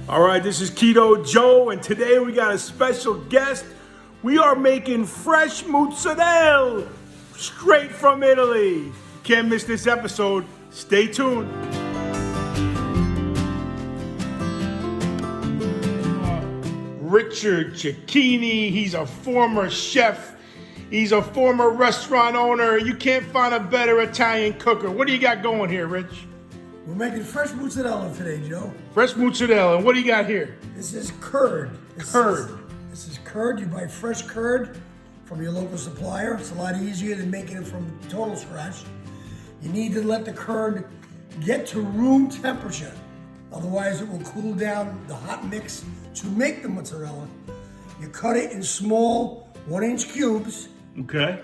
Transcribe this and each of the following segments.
All right, this is Keto Joe, and today we got a special guest. We are making fresh mozzarella straight from Italy. You can't miss this episode. Stay tuned. Richard Cicchini, he's a former chef. He's a former restaurant owner. You can't find a better Italian cooker. What do you got going here, Rich? We're making fresh mozzarella today, Joe. Fresh mozzarella. And what do you got here? This is curd. This is curd. You buy fresh curd from your local supplier. It's a lot easier than making it from total scratch. You need to let the curd get to room temperature. Otherwise, it will cool down the hot mix to make the mozzarella. You cut it in small 1-inch cubes. Okay.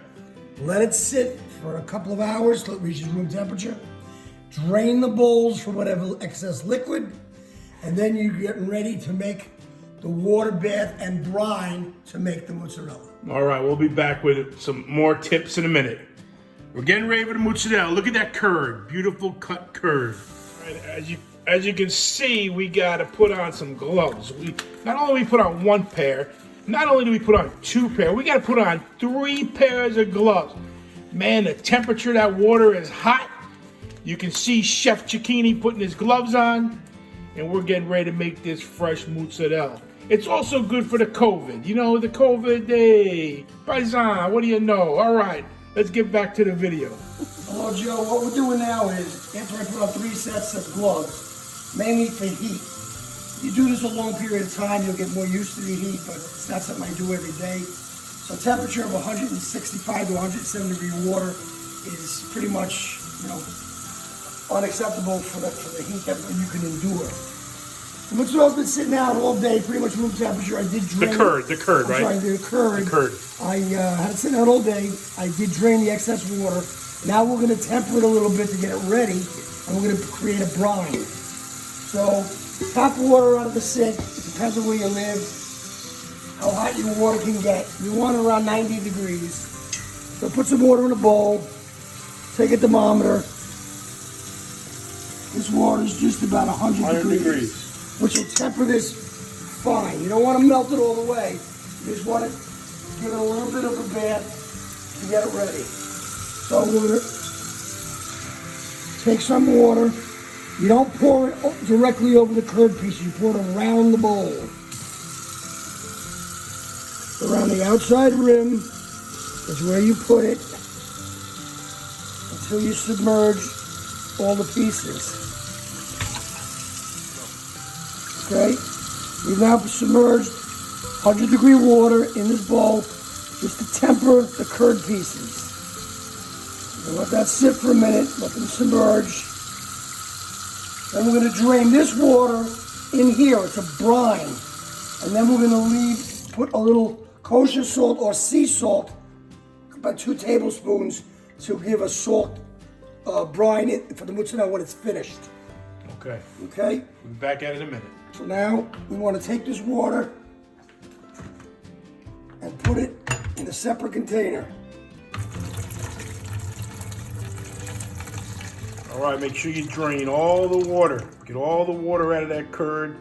Let it sit for a couple of hours till it reaches room temperature. Drain the bowls for whatever excess liquid, and then you're getting ready to make the water bath and brine to make the mozzarella. All right, we'll be back with some more tips in a minute. We're getting ready for the mozzarella. Look at that curd, beautiful cut curd. All right, as you can see, we got to put on some gloves. Not only do we put on one pair, not only do we put on 2 pairs, we got to put on 3 pairs of gloves. Man, the temperature of that water is hot. You can see Chef Cicchini putting his gloves on, and we're getting ready to make this fresh mozzarella. It's also good for the COVID. You know, the COVID day. Paisan, what do you know? All right, let's get back to the video. Hello, Joe. What we're doing now is, after I put on 3 sets of gloves, mainly for heat. You do this a long period of time, you'll get more used to the heat, but it's not something I do every day. So temperature of 165 to 170 degree water is pretty much, unacceptable for the heat that you can endure. The mozzarella's been sitting out all day, pretty much room temperature. I did drain the curd, right? Sorry, the curd. I had it sitting out all day. I did drain the excess water. Now we're going to temper it a little bit to get it ready, and we're going to create a brine. So, tap water out of the sink. It depends on where you live, how hot your water can get. You want it around 90 degrees. So put some water in a bowl, take a thermometer. This water is just about 100 degrees, which will temper this fine. You don't want to melt it all the way. You just want to give it a little bit of a bath to get it ready. So we're going to take some water. You don't pour it directly over the curd piece. You pour it around the bowl. Around the outside rim is where you put it until you submerge all the pieces. Okay, we've now submerged 100 degree water in this bowl just to temper the curd pieces. And let that sit for a minute, let them submerge. Then we're going to drain this water in here, it's a brine. And then we're going to put a little kosher salt or sea salt, about 2 tablespoons, to give a salt brine for the mozzarella when it's finished. Okay. Okay? We'll be back at it in a minute. So now we want to take this water and put it in a separate container. All right, make sure you drain all the water. Get all the water out of that curd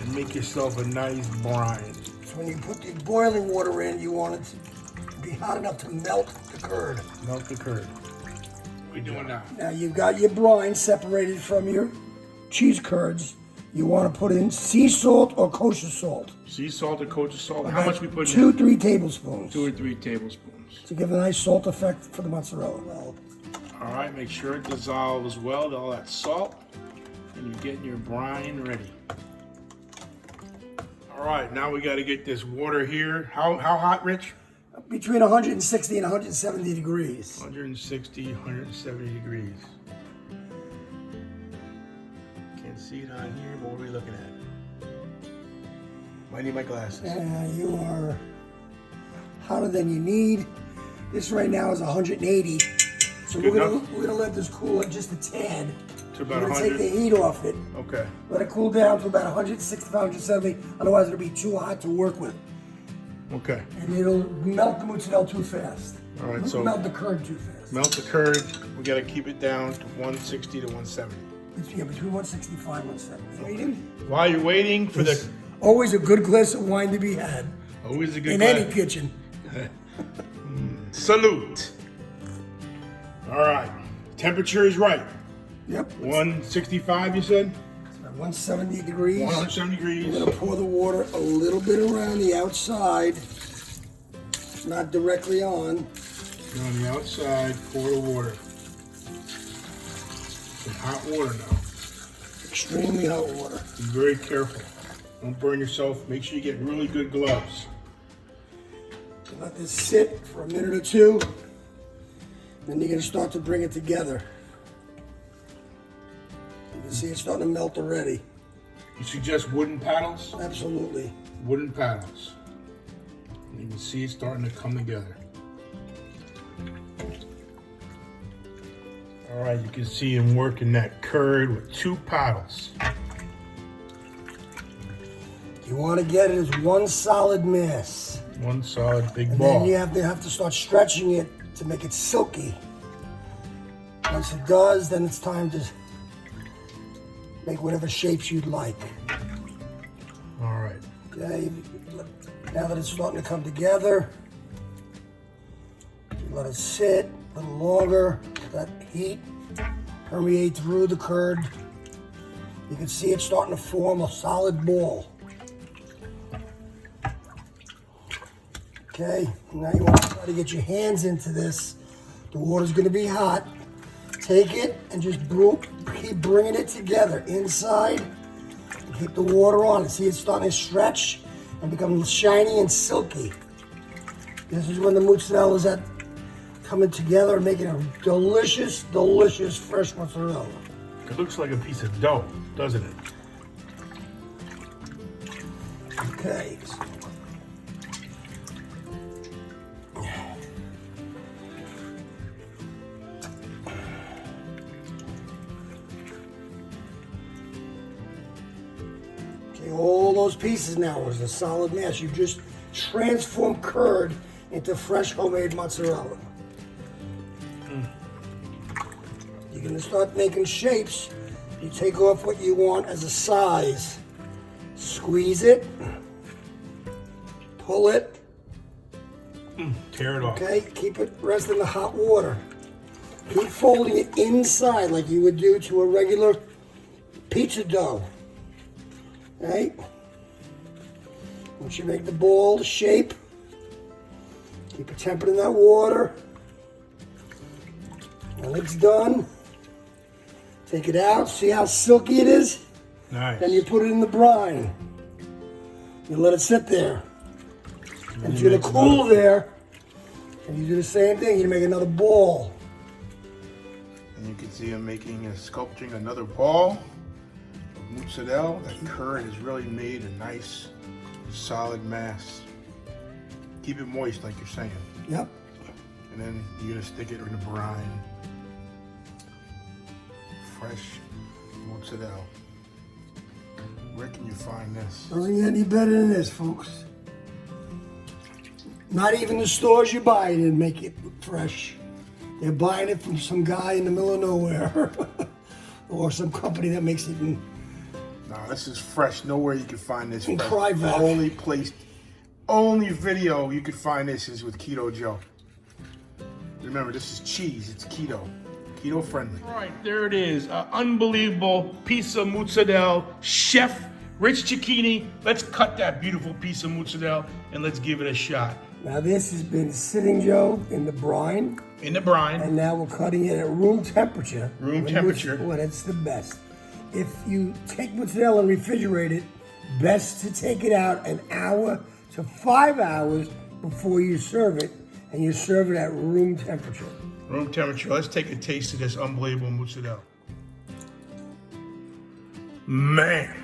and make yourself a nice brine. So when you put the boiling water in, you want it to be hot enough to melt the curd. Melt the curd. What are we doing now? Now you've got your brine separated from your cheese curds. You want to put in sea salt or kosher salt. Sea salt or kosher salt? How much we put in? 2-3 tablespoons. 2 or 3 tablespoons. To give a nice salt effect for the mozzarella. All right, make sure it dissolves well, all that salt, and you're getting your brine ready. All right, now we got to get this water here. How hot, Rich? Between 160 and 170 degrees. 160, 170 degrees. Can't see it on here, but what are we looking at? Might need my glasses. You are hotter than you need. This right now is 180. So we're gonna let this cool at just a tad. To about we're gonna 100. take the heat off it. Okay. Let it cool down to about 165, 170. Otherwise, it'll be too hot to work with. Okay. And it'll melt the mozzarella too fast. All right. So melt the curd too fast. Melt the curd. We got to keep it down to 160 to 170. Yeah, between 165 and 170. Waiting. While you're waiting for the... Always a good glass of wine to be had. Always a good in glass. any kitchen. Salute. All right. Temperature is right. Yep. 165, you said? 170 degrees. 170 degrees. We're gonna pour the water a little bit around the outside, not directly on. On the outside, pour the water. Some hot water now. Extremely hot water. Be very careful. Don't burn yourself. Make sure you get really good gloves. Let this sit for a minute or two. Then you're gonna start to bring it together. You can see it's starting to melt already. You suggest wooden paddles? Absolutely. Wooden paddles. And you can see it starting to come together. All right, you can see him working that curd with 2 paddles. You want to get it as one solid mass. One solid big And ball. then you have to start stretching it to make it silky. Once it does, then it's time to make whatever shapes you'd like. All right. Okay, now that it's starting to come together, you let it sit a little longer, let that heat permeate through the curd. You can see it's starting to form a solid ball. Okay, now you want to try to get your hands into this. The water's going to be hot. Take it and just keep bringing it together inside. And keep the water on it. See, it's starting to stretch and become shiny and silky. This is when the mozzarella is coming together and making a delicious, delicious fresh mozzarella. It looks like a piece of dough, doesn't it? Okay. All those pieces now is a solid mass. You've just transformed curd into fresh homemade mozzarella. You're gonna start making shapes. You take off what you want as a size. Squeeze it. Pull it. Tear it off. Okay, keep it rest in the hot water. Keep folding it inside like you would do to a regular pizza dough. Okay? Once you make the ball shape, keep it tempered in that water. When it's done, take it out. See how silky it is? Nice. Then you put it in the brine. You let it sit there. And it's gonna cool there. And you do the same thing. You make another ball. And you can see him sculpting another ball of mozzarella. That curd has really made a nice, solid mass. Keep it moist, like you're saying. Yep. And then you're gonna stick it in the brine. Fresh mozzarella. Where can you find this? Doesn't get any better than this, folks. Not even the stores you buy it in make it fresh. They're buying it from some guy in the middle of nowhere. Or some company that makes it in... Nah, this is fresh. Nowhere you can find this In fresh. Cryvac. Only video you can find this is with Keto Joe. Remember, this is cheese. It's keto. Keto friendly. All right, there it is. An unbelievable piece of mozzarella. Chef Rich Cicchini. Let's cut that beautiful piece of mozzarella and let's give it a shot. Now this has been sitting, Joe, in the brine. In the brine. And now we're cutting it at room temperature. Room temperature. When it's the best. If you take mozzarella and refrigerate it, best to take it out an hour to 5 hours before you serve it. And you serve it at room temperature. Room temperature. Let's take a taste of this unbelievable mozzarella. Man.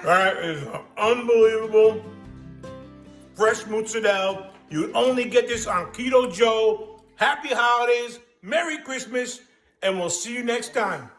That is unbelievable. Fresh mozzarella. You only get this on Keto Joe. Happy holidays. Merry Christmas. And we'll see you next time.